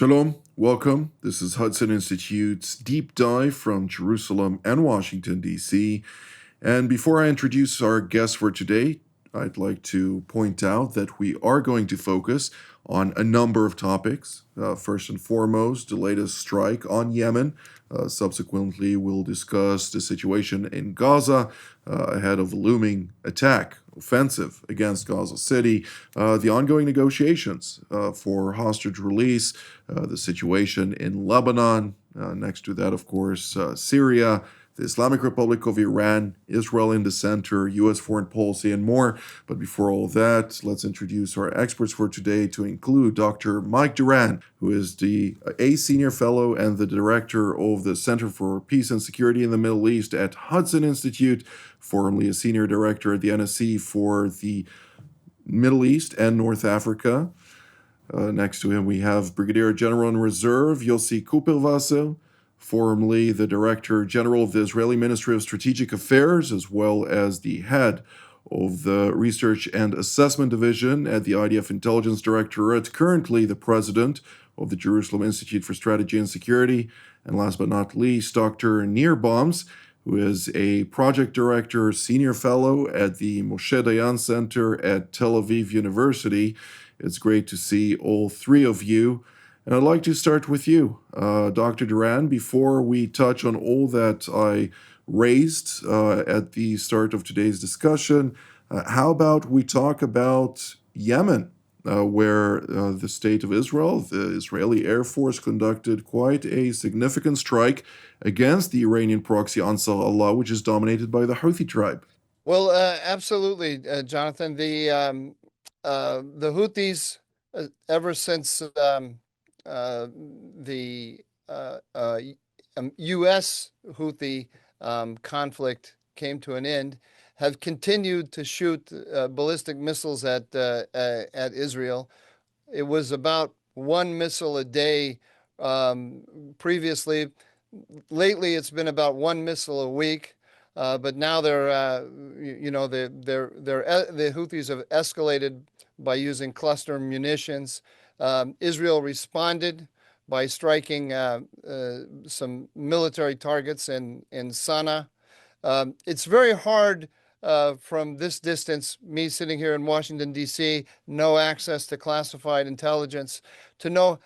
Shalom, welcome. This is Hudson Institute's deep dive from Jerusalem and Washington, D.C. And before I introduce our guest for today, I'd like to point out that we are going to focus on a number of topics. First and foremost, the latest strike on Yemen. Subsequently, we'll discuss the situation in Gaza ahead of a looming offensive against Gaza City, the ongoing negotiations for hostage release, the situation in Lebanon, next to that, of course, Syria, the Islamic Republic of Iran, Israel in the center, U.S. foreign policy, and more. But before all that, let's introduce our experts for today, to include Dr. Mike Duran, who is a senior fellow and the director of the Center for Peace and Security in the Middle East at Hudson Institute, formerly a senior director at the NSC for the Middle East and North Africa. Next to him, we have Brigadier General in Reserve Yossi Kupelwasser, formerly the Director General of the Israeli Ministry of Strategic Affairs, as well as the head of the Research and Assessment Division at the IDF Intelligence Directorate, currently the President of the Jerusalem Institute for Strategy and Security, and last but not least, Dr. Nir Boms, who is a Project Director, Senior Fellow at the Moshe Dayan Center at Tel Aviv University. It's great to see all three of you. And I'd like to start with you, Dr. Duran, before we touch on all that I raised at the start of today's discussion. How about we talk about Yemen, where the state of Israel, the Israeli Air Force, conducted quite a significant strike against the Iranian proxy Ansar Allah, which is dominated by the Houthi tribe. Well, absolutely, Jonathan. The Houthis, ever since the U.S. Houthi conflict came to an end, have continued to shoot ballistic missiles at Israel. It was about one missile a day previously. Lately, it's been about one missile a week. But now the Houthis have escalated by using cluster munitions. Israel responded by striking some military targets in Sana'a. It's very hard from this distance, me sitting here in Washington, D.C., no access to classified intelligence, to know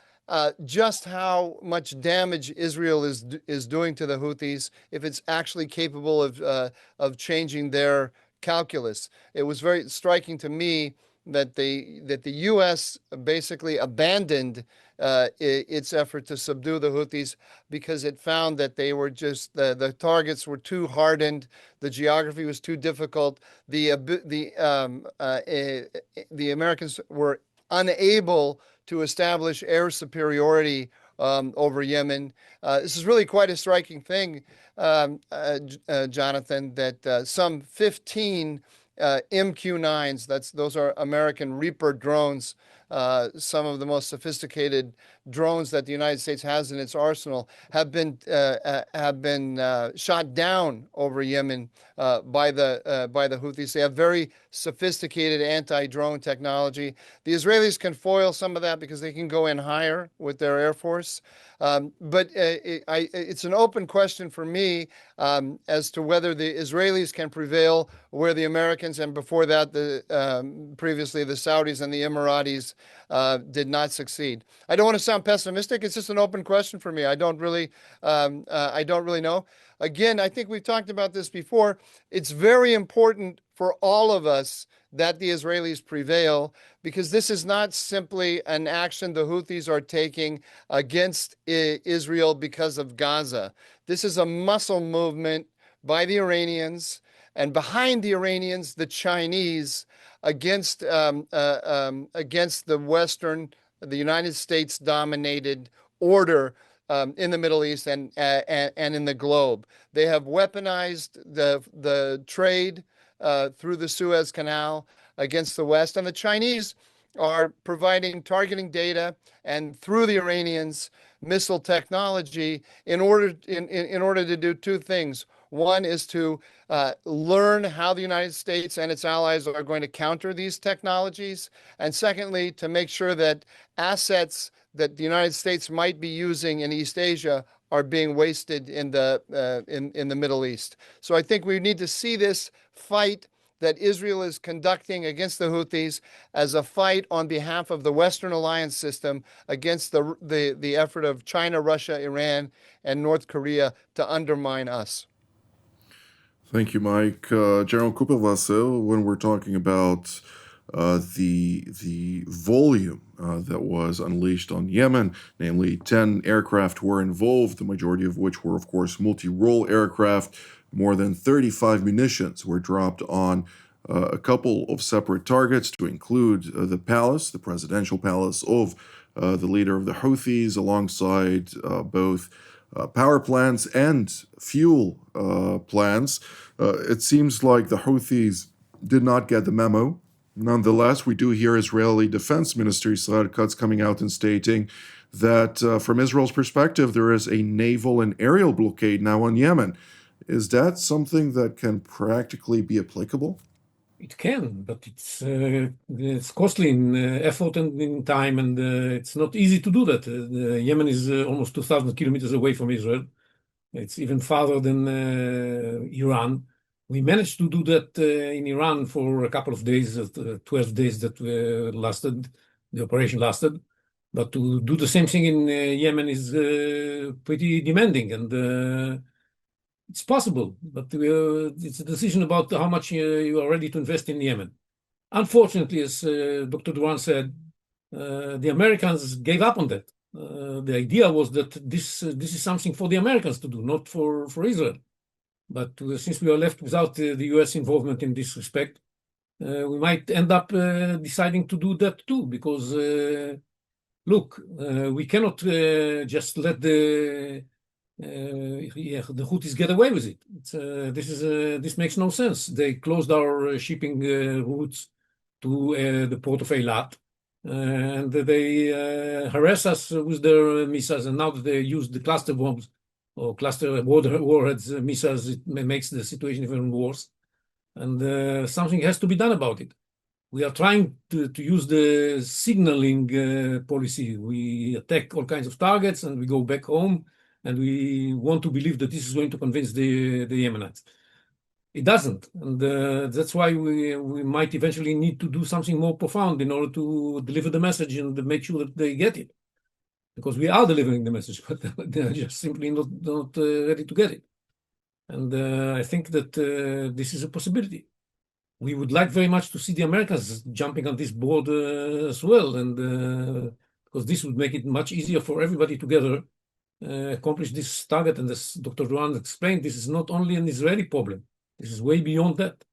just how much damage Israel is doing to the Houthis, if it's actually capable of changing their calculus. It was very striking to me that the U.S. basically abandoned its effort to subdue the Houthis because it found that they were just the targets were too hardened, the geography was too difficult, the Americans were unable to establish air superiority over Yemen. This is really quite a striking thing, Jonathan, that some 15 MQ-9s, those are American Reaper drones, some of the most sophisticated drones that the United States has in its arsenal, have been shot down over Yemen by the Houthis. They have very sophisticated anti-drone technology. The Israelis can foil some of that because they can go in higher with their Air Force. But it's an open question for me as to whether the Israelis can prevail where the Americans, and before that, previously the Saudis and the Emiratis did not succeed. I don't want to sound pessimistic. It's just an open question for me. I don't really know. Again, I think we've talked about this before. It's very important for all of us that the Israelis prevail, because this is not simply an action the Houthis are taking against Israel because of Gaza. This is a muscle movement by the Iranians, and behind the Iranians, the Chinese, against the Western, the United States-dominated order in the Middle East and in the globe. They have weaponized the trade through the Suez Canal against the West, and the Chinese are providing targeting data and, through the Iranians, missile technology in order to do two things. One is to learn how the United States and its allies are going to counter these technologies, and secondly, to make sure that assets that the United States might be using in East Asia are being wasted in the Middle East. So I think we need to see this fight that Israel is conducting against the Houthis as a fight on behalf of the Western alliance system against the effort of China, Russia, Iran, and North Korea to undermine us. Thank you, Mike. General Kupel, when we're talking about the volume that was unleashed on Yemen, namely 10 aircraft were involved, the majority of which were, of course, multi-role aircraft. More than 35 munitions were dropped on a couple of separate targets, to include the palace, the presidential palace of the leader of the Houthis, alongside both power plants and fuel plants. It seems like the Houthis did not get the memo. Nonetheless, we do hear Israeli Defense Minister Israel Katz coming out and stating that from Israel's perspective, there is a naval and aerial blockade now on Yemen. Is that something that can practically be applicable? It can, but it's costly in effort and in time, and it's not easy to do that. Yemen is almost 2,000 kilometers away from Israel. It's even farther than Iran. We managed to do that in Iran for a couple of days, 12 days that the operation lasted. But to do the same thing in Yemen is pretty demanding, and it's possible, but it's a decision about how much you are ready to invest in Yemen. Unfortunately, as Dr. Duran said, the Americans gave up on that. The idea was that this is something for the Americans to do, not for Israel. But since we are left without the US involvement in this respect, we might end up deciding to do that too, because look, we cannot just let the Houthis get away with it. This makes no sense. They closed our shipping routes to the port of Eilat, and they harass us with their missiles. And now that they use the cluster bombs or cluster warheads missiles, it makes the situation even worse. And something has to be done about it. We are trying to use the signaling policy. We attack all kinds of targets and we go back home. And we want to believe that this is going to convince the Yemenites. It doesn't. And that's why we might eventually need to do something more profound in order to deliver the message and make sure that they get it. Because we are delivering the message, but they're just simply not ready to get it. And I think that this is a possibility. We would like very much to see the Americans jumping on this board as well. And because this would make it much easier for everybody together accomplish this target. And as Dr. Duran explained, this is not only an Israeli problem. This is way beyond that.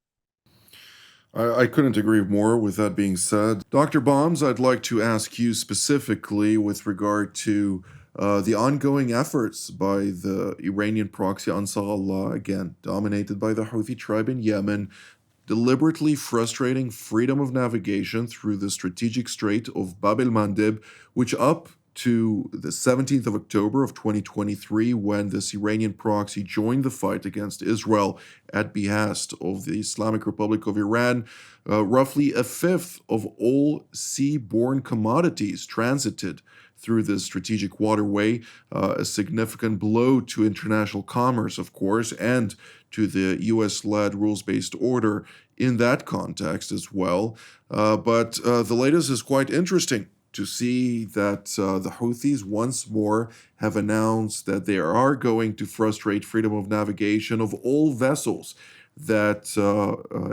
I couldn't agree more with that being said. Dr. Bombs, I'd like to ask you specifically with regard to the ongoing efforts by the Iranian proxy Ansar Allah, again, dominated by the Houthi tribe in Yemen, deliberately frustrating freedom of navigation through the strategic strait of Bab el-Mandeb, which up to the 17th of October of 2023, when this Iranian proxy joined the fight against Israel at behest of the Islamic Republic of Iran, roughly a fifth of all seaborne commodities transited through this strategic waterway, a significant blow to international commerce, of course, and to the US-led rules-based order in that context as well. But the latest is quite interesting to see that the Houthis once more have announced that they are going to frustrate freedom of navigation of all vessels that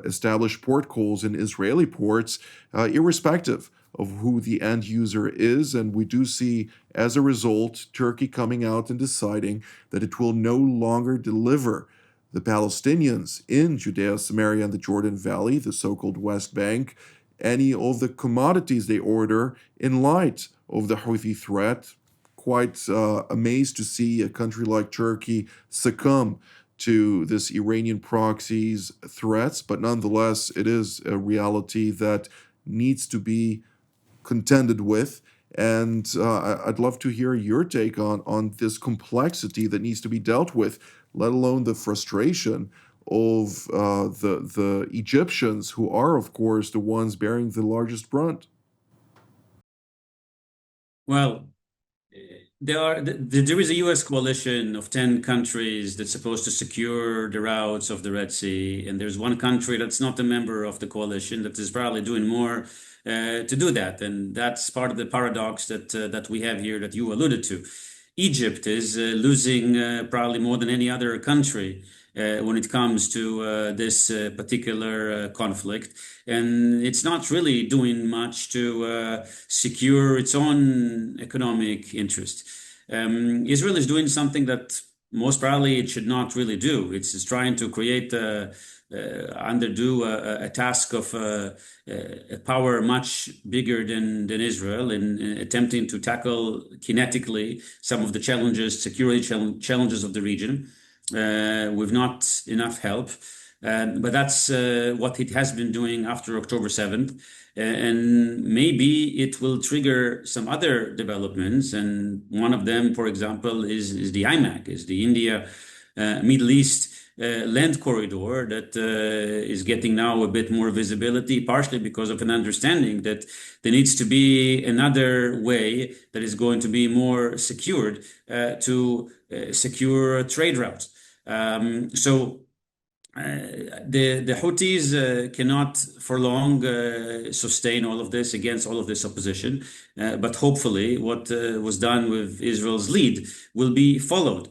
establish port calls in Israeli ports, irrespective of who the end user is. And we do see, as a result, Turkey coming out and deciding that it will no longer deliver the Palestinians in Judea, Samaria, and the Jordan Valley, the so-called West Bank, any of the commodities they order in light of the Houthi threat. Quite amazed to see a country like Turkey succumb to this Iranian proxy's threats, but nonetheless, it is a reality that needs to be contended with. And I'd love to hear your take on this complexity that needs to be dealt with, let alone the frustration of the Egyptians, who are, of course, the ones bearing the largest brunt. Well, There is a U.S. coalition of 10 countries that's supposed to secure the routes of the Red Sea, and there's one country that's not a member of the coalition that is probably doing more to do that, and that's part of the paradox that we have here that you alluded to. Egypt is losing probably more than any other country when it comes to this particular conflict. And it's not really doing much to secure its own economic interest. Israel is doing something that most probably it should not really do. It's trying to create underdo a task of a power much bigger than Israel in attempting to tackle kinetically some of the challenges, security challenges of the region with not enough help. But that's what it has been doing after October 7th. And maybe it will trigger some other developments. And one of them, for example, is the IMAC, is the India Middle East land corridor that is getting now a bit more visibility, partially because of an understanding that there needs to be another way that is going to be more secured to secure trade routes. So the Houthis cannot for long sustain all of this against all of this opposition, but hopefully what was done with Israel's lead will be followed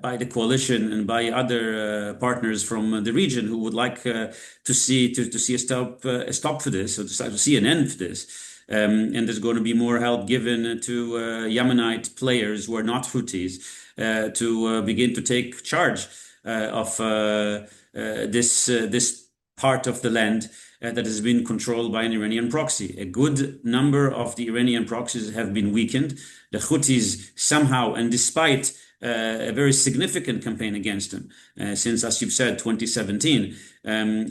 by the coalition and by other partners from the region who would like to see a stop for this, or to see an end for this. And there's going to be more help given to Yemenite players who are not Houthis to begin to take charge of this part of the land that has been controlled by an Iranian proxy. A good number of the Iranian proxies have been weakened. The Houthis somehow, and despite a very significant campaign against them since, as you've said, 2017,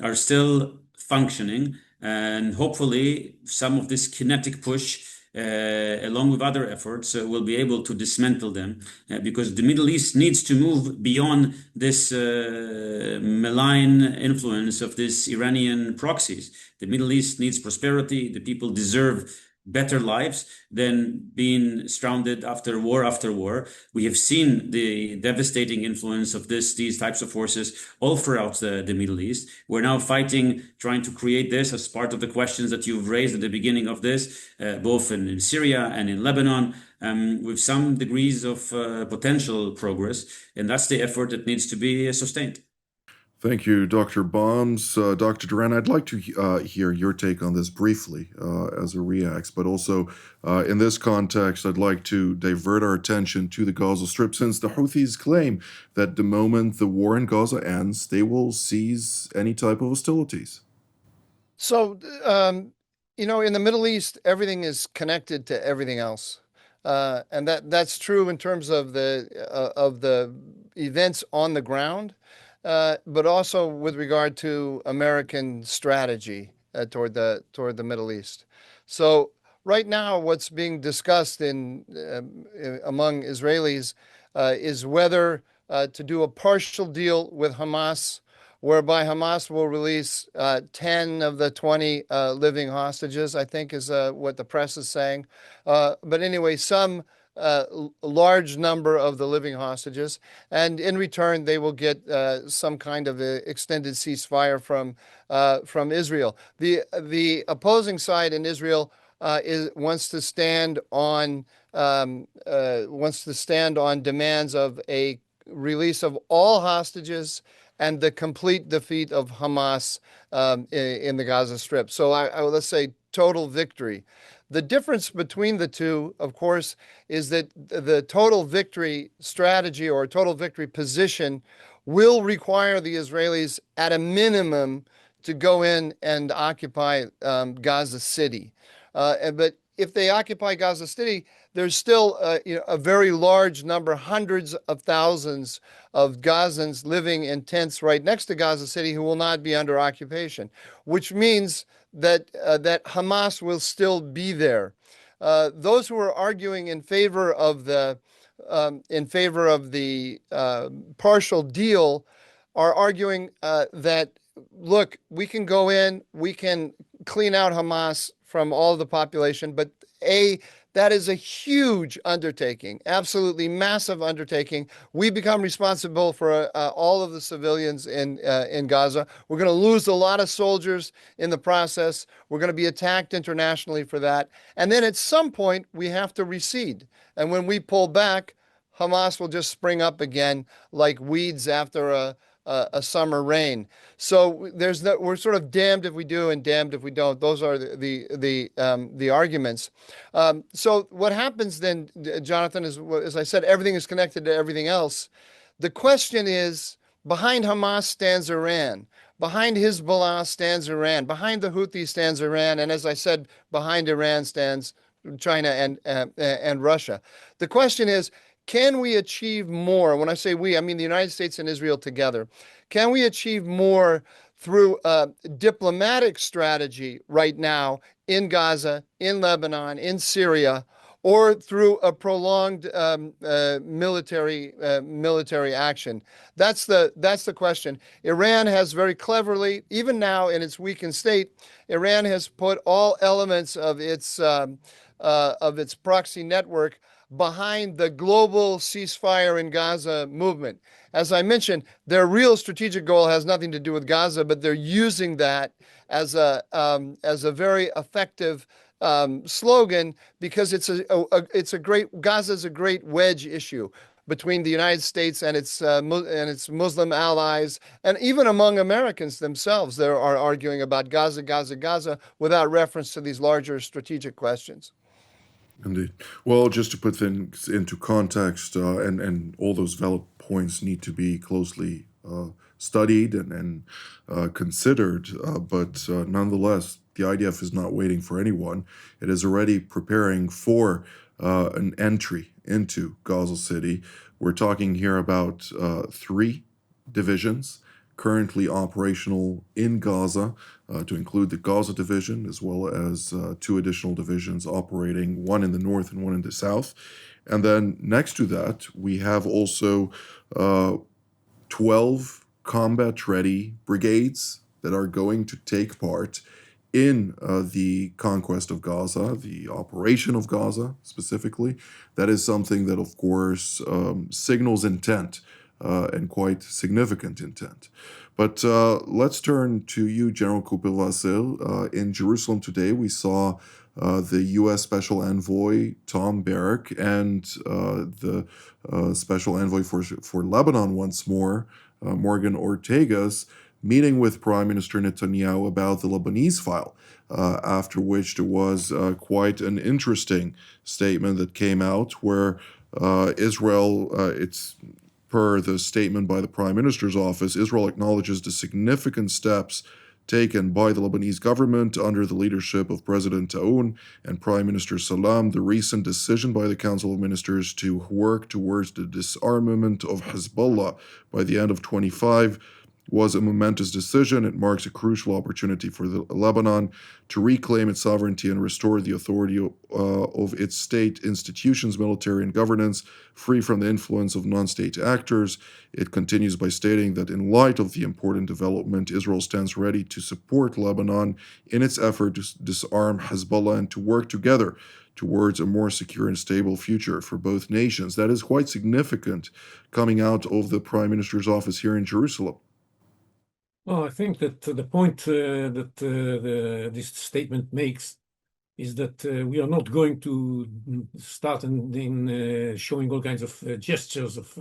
are still functioning. And hopefully some of this kinetic push along with other efforts, will be able to dismantle them because the Middle East needs to move beyond this malign influence of these Iranian proxies. The Middle East needs prosperity. The people deserve better lives than being stranded after war. We have seen the devastating influence of these types of forces all throughout the Middle East. We're now fighting, trying to create this as part of the questions that you've raised at the beginning of this, both in Syria and in Lebanon, with some degrees of potential progress. And that's the effort that needs to be sustained. Thank you, Dr. Bombs. Dr. Duran, I'd like to hear your take on this briefly as a reacts, but also in this context, I'd like to divert our attention to the Gaza Strip, since the Houthis claim that the moment the war in Gaza ends, they will cease any type of hostilities. So, in the Middle East, everything is connected to everything else. And that's true in terms of the events on the ground. But also with regard to American strategy toward the Middle East. So right now, what's being discussed among Israelis is whether to do a partial deal with Hamas, whereby Hamas will release 10 of the 20 living hostages, I think is what the press is saying. But anyway, some large number of the living hostages, and in return they will get some kind of extended ceasefire from Israel. The opposing side in Israel wants to stand on demands of a release of all hostages and the complete defeat of Hamas in the Gaza Strip. So let's say total victory. The difference between the two, of course, is that the total victory strategy or total victory position will require the Israelis at a minimum to go in and occupy Gaza City. But if they occupy Gaza City, there's still a very large number, hundreds of thousands of Gazans living in tents right next to Gaza City who will not be under occupation, which means that Hamas will still be there. Those who are arguing in favor of the partial deal are arguing that, look, we can go in, we can clean out Hamas from all of the population, but That is a huge undertaking, absolutely massive undertaking. We become responsible for all of the civilians in Gaza. We're going to lose a lot of soldiers in the process. We're going to be attacked internationally for that. And then at some point, we have to recede. And when we pull back, Hamas will just spring up again like weeds after a summer rain. So we're sort of damned if we do and damned if we don't. Those are the arguments. So what happens then, Jonathan, is, as I said, everything is connected to everything else. The question is, behind Hamas stands Iran. Behind Hezbollah stands Iran. Behind the Houthis stands Iran. And as I said, behind Iran stands China and Russia. The question is, can we achieve more? When I say we, I mean the United States and Israel together. Can we achieve more through a diplomatic strategy right now in Gaza, in Lebanon, in Syria, or through a prolonged military action? That's the question. Iran has very cleverly, even now in its weakened state, Iran has put all elements of its proxy network behind the global ceasefire in Gaza movement. As I mentioned, their real strategic goal has nothing to do with Gaza, but they're using that as a very effective slogan, because it's a great, Gaza is a great wedge issue between the United States and its Muslim allies, and even among Americans themselves. They are arguing about Gaza, Gaza, Gaza, without reference to these larger strategic questions. Indeed. Well, just to put things into context, and all those valid points need to be closely studied and considered, but nonetheless, the IDF is not waiting for anyone. It is already preparing for an entry into Gaza City. We're talking here about 3 divisions currently operational in Gaza, to include the Gaza division, as well as 2 additional divisions operating, one in the north and one in the south. And then next to that, we have also 12 combat-ready brigades that are going to take part in the conquest of Gaza, the operation of Gaza specifically. That is something that, of course, signals intent, and quite significant intent. But let's turn to you, General Kopil-Vasil. In Jerusalem today, we saw the U.S. Special Envoy Tom Barrack and the Special Envoy for Lebanon once more, Morgan Ortagus, meeting with Prime Minister Netanyahu about the Lebanese file, after which there was quite an interesting statement that came out where Israel, it's per the statement by the Prime Minister's office, Israel acknowledges the significant steps taken by the Lebanese government under the leadership of President Aoun and Prime Minister Salam. The recent decision by the Council of Ministers to work towards the disarmament of Hezbollah by the end of 25 was a momentous decision. It marks a crucial opportunity for Lebanon to reclaim its sovereignty and restore the authority of its state institutions, military, and governance, free from the influence of non-state actors. It continues by stating that in light of the important development, Israel stands ready to support Lebanon in its effort to disarm Hezbollah and to work together towards a more secure and stable future for both nations. That is quite significant coming out of the Prime Minister's office here in Jerusalem. Well, I think that the point that this statement makes is that we are not going to start in showing all kinds of gestures of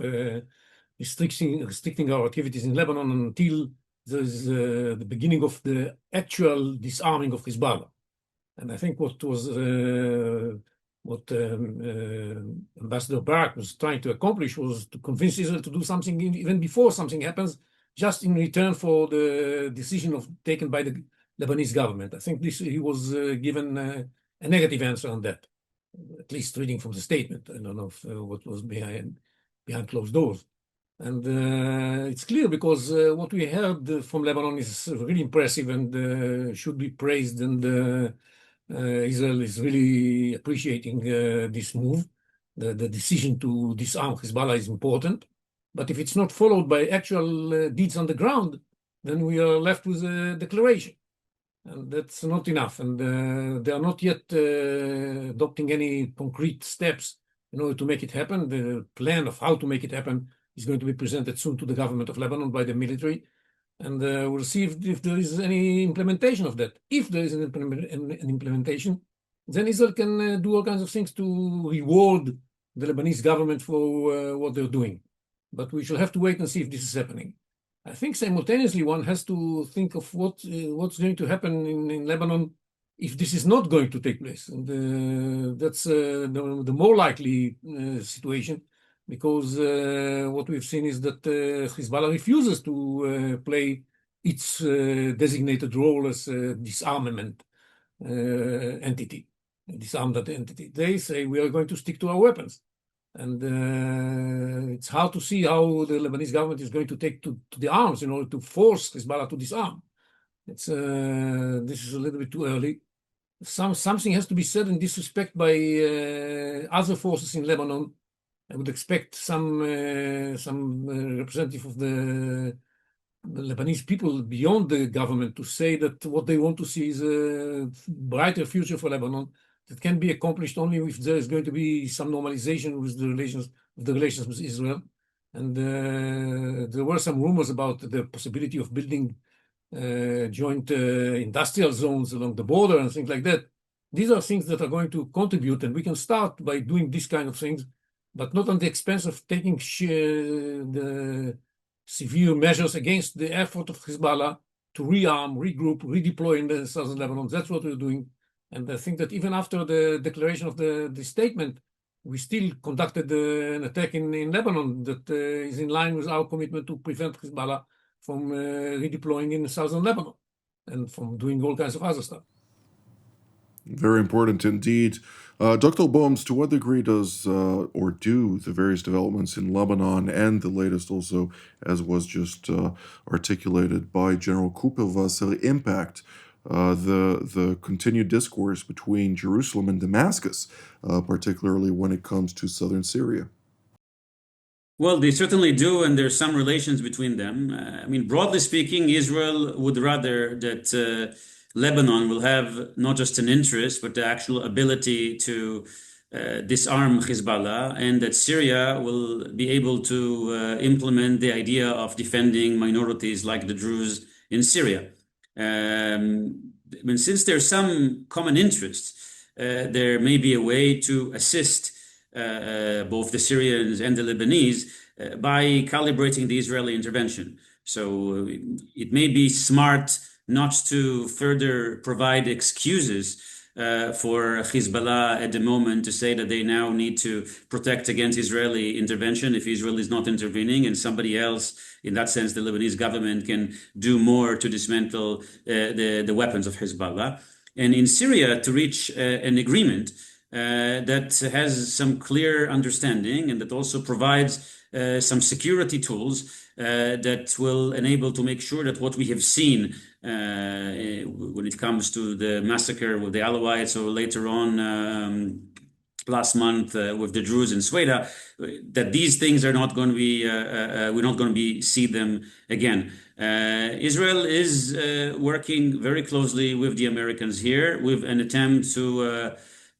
restricting our activities in Lebanon until there's the beginning of the actual disarming of Hezbollah. And I think what Ambassador Barak was trying to accomplish was to convince Israel to do something even before something happens, just in return for the decision taken by the Lebanese government. I think he was given a negative answer on that, at least reading from the statement. I don't know what was behind closed doors. And it's clear because what we heard from Lebanon is really impressive and should be praised. And Israel is really appreciating this move. The decision to disarm Hezbollah is important. But if it's not followed by actual deeds on the ground, then we are left with a declaration. And that's not enough. And they are not yet adopting any concrete steps in order to make it happen. The plan of how to make it happen is going to be presented soon to the government of Lebanon by the military. And we'll see if there is any implementation of that. If there is an implementation, then Israel can do all kinds of things to reward the Lebanese government for what they're doing. But we shall have to wait and see if this is happening. I think simultaneously one has to think of what's going to happen in Lebanon if this is not going to take place. And that's the more likely situation, because what we've seen is that Hezbollah refuses to play its designated role as a disarmament entity, a disarmed entity. They say we are going to stick to our weapons. And it's hard to see how the Lebanese government is going to take to the arms in order to force Hezbollah to disarm. This is a little bit too early. Something has to be said in this respect by other forces in Lebanon. I would expect some representative of the Lebanese people beyond the government to say that what they want to see is a brighter future for Lebanon that can be accomplished only if there is going to be some normalization with the relations with Israel. And there were some rumors about the possibility of building joint industrial zones along the border and things like that. These are things that are going to contribute, and we can start by doing these kind of things, but not on the expense of taking the severe measures against the effort of Hezbollah to rearm, regroup, redeploy in the southern Lebanon. That's what we're doing. And I think that even after the declaration of the statement, we still conducted an attack in Lebanon that is in line with our commitment to prevent Hezbollah from redeploying in southern Lebanon and from doing all kinds of other stuff. Very important indeed. Dr. Bohms, to what degree does or do the various developments in Lebanon and the latest also, as was just articulated by General Kupelwasser, impact the continued discourse between Jerusalem and Damascus, particularly when it comes to southern Syria? Well, they certainly do, and there's some relations between them. I mean, broadly speaking, Israel would rather that Lebanon will have not just an interest, but the actual ability to disarm Hezbollah, and that Syria will be able to implement the idea of defending minorities like the Druze in Syria. I mean, since there's some common interests, there may be a way to assist both the Syrians and the Lebanese by calibrating the Israeli intervention. So it may be smart not to further provide excuses for Hezbollah at the moment to say that they now need to protect against Israeli intervention if Israel is not intervening, and somebody else, in that sense, the Lebanese government can do more to dismantle the weapons of Hezbollah. And in Syria, to reach an agreement that has some clear understanding and that also provides some security tools that will enable to make sure that what we have seen when it comes to the massacre with the Alawites, or later on last month with the Druze in Sweda, that these things are not going to be, we're not going to be see them again. Israel is working very closely with the Americans here with an attempt to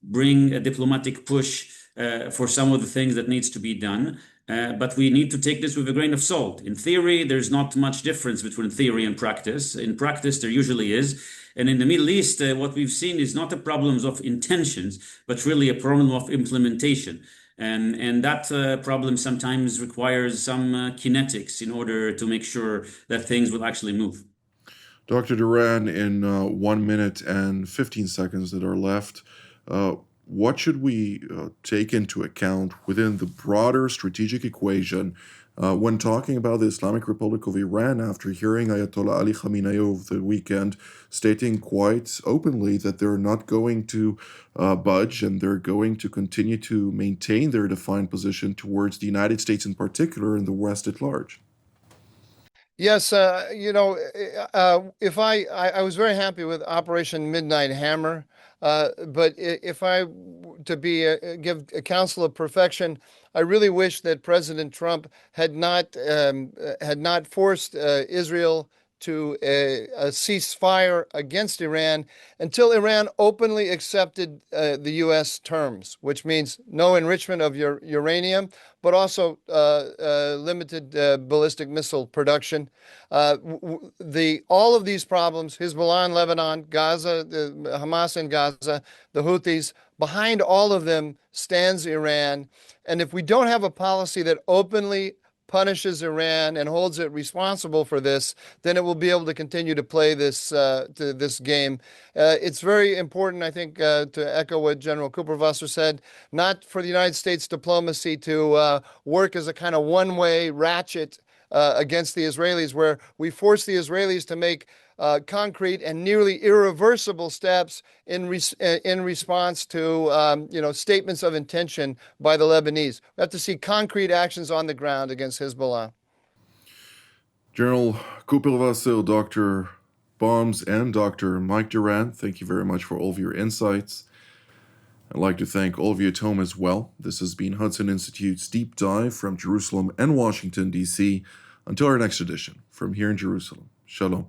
bring a diplomatic push for some of the things that needs to be done. But we need to take this with a grain of salt. In theory, there's not much difference between theory and practice. In practice, there usually is. And in the Middle East, what we've seen is not a problem of intentions, but really a problem of implementation. And that problem sometimes requires some kinetics in order to make sure that things will actually move. Dr. Duran, in 1 minute and 15 seconds that are left, what should we take into account within the broader strategic equation when talking about the Islamic Republic of Iran after hearing Ayatollah Ali Khamenei over the weekend stating quite openly that they're not going to budge and they're going to continue to maintain their defined position towards the United States in particular and the West at large? Yes, if I was very happy with Operation Midnight Hammer, but if I to be give a counsel of perfection, I really wish that President Trump had not forced Israel to a ceasefire against Iran until Iran openly accepted the U.S. terms, which means no enrichment of uranium, but also limited ballistic missile production. All of these problems, Hezbollah in Lebanon, Gaza, Hamas in Gaza, the Houthis, behind all of them stands Iran. And if we don't have a policy that openly punishes Iran and holds it responsible for this, then it will be able to continue to play this game. It's very important, I think, to echo what General Cooper-Wasser said, not for the United States diplomacy to work as a kind of one-way ratchet against the Israelis, where we force the Israelis to make concrete and nearly irreversible steps in response to statements of intention by the Lebanese. We have to see concrete actions on the ground against Hezbollah. General Cooper-Wasser, Dr. Bombs, and Dr. Mike Durant, thank you very much for all of your insights. I'd like to thank all of you at home as well. This has been Hudson Institute's Deep Dive from Jerusalem and Washington, D.C. Until our next edition, from here in Jerusalem. Shalom.